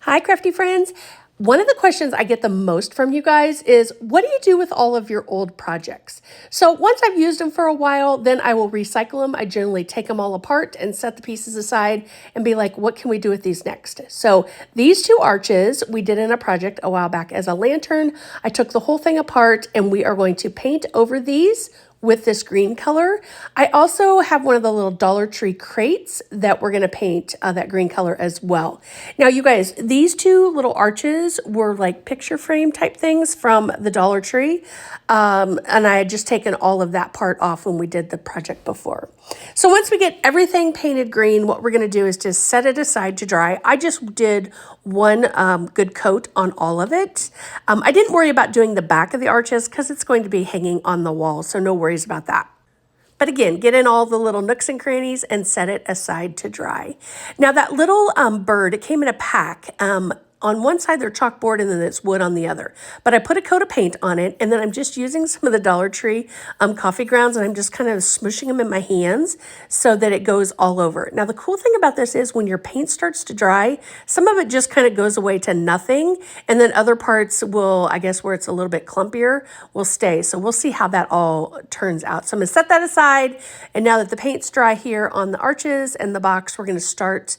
Hi, crafty friends. One of the questions I get the most from you guys is, what do you do with all of your old projects? So once I've used them for a while, then I will recycle them. I generally take them all apart and set the pieces aside and be like, what can we do with these next? So these two arches we did in a project a while back as a lantern. I took the whole thing apart and we are going to paint over these with this green color. I also have one of the little Dollar Tree crates that we're gonna paint that green color as well. Now you guys, these two little arches were like picture frame type things from the Dollar Tree. And I had just taken all of that part off when we did the project before. So once we get everything painted green, what we're gonna do is just set it aside to dry. I just did one good coat on all of it. I didn't worry about doing the back of the arches because it's going to be hanging on the wall, so no worries about that. But again, get in all the little nooks and crannies and set it aside to dry. Now that little bird, it came in a pack. On one side, they're chalkboard, and then it's wood on the other. But I put a coat of paint on it, and then I'm just using some of the Dollar Tree coffee grounds, and I'm just kind of smooshing them in my hands so that it goes all over. Now, the cool thing about this is when your paint starts to dry, some of it just kind of goes away to nothing, and then other parts will, I guess where it's a little bit clumpier, will stay. So we'll see how that all turns out. So I'm going to set that aside, and now that the paint's dry here on the arches and the box, we're going to start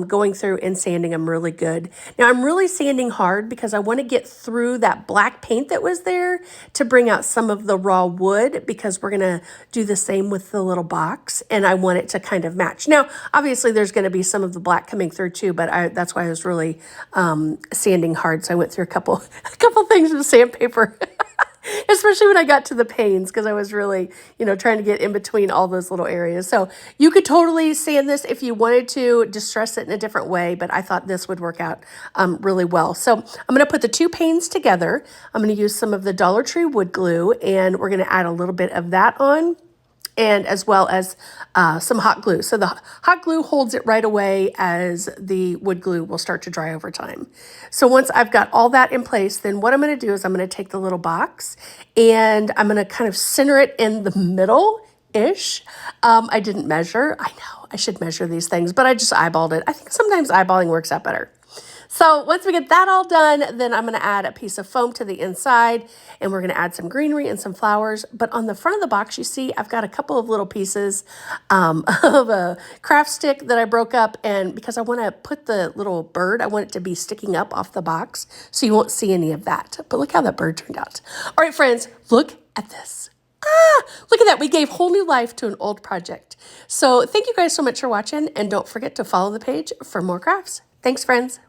going through and sanding them really good. Now, I'm really sanding hard because I want to get through that black paint that was there to bring out some of the raw wood, because we're going to do the same with the little box, and I want it to kind of match. Now, obviously, there's going to be some of the black coming through too, but that's why I was really sanding hard. So I went through a couple things with sandpaper. Especially when I got to the panes, because I was really, trying to get in between all those little areas. So you could totally sand this if you wanted to distress it in a different way, but I thought this would work out really well. So I'm going to put the two panes together. I'm going to use some of the Dollar Tree wood glue, and we're going to add a little bit of that on, and as well as some hot glue. So the hot glue holds it right away as the wood glue will start to dry over time. So once I've got all that in place, then what I'm gonna do is I'm gonna take the little box and I'm gonna kind of center it in the middle-ish. I didn't measure. I know, I should measure these things, but I just eyeballed it. I think sometimes eyeballing works out better. So once we get that all done, then I'm going to add a piece of foam to the inside, and we're going to add some greenery and some flowers. But on the front of the box, you see I've got a couple of little pieces of a craft stick that I broke up, and because I want to put the little bird, I want it to be sticking up off the box, so you won't see any of that. But look how that bird turned out. All right, friends, look at this. Look at that. We gave whole new life to an old project. So thank you guys so much for watching, and don't forget to follow the page for more crafts. Thanks, friends.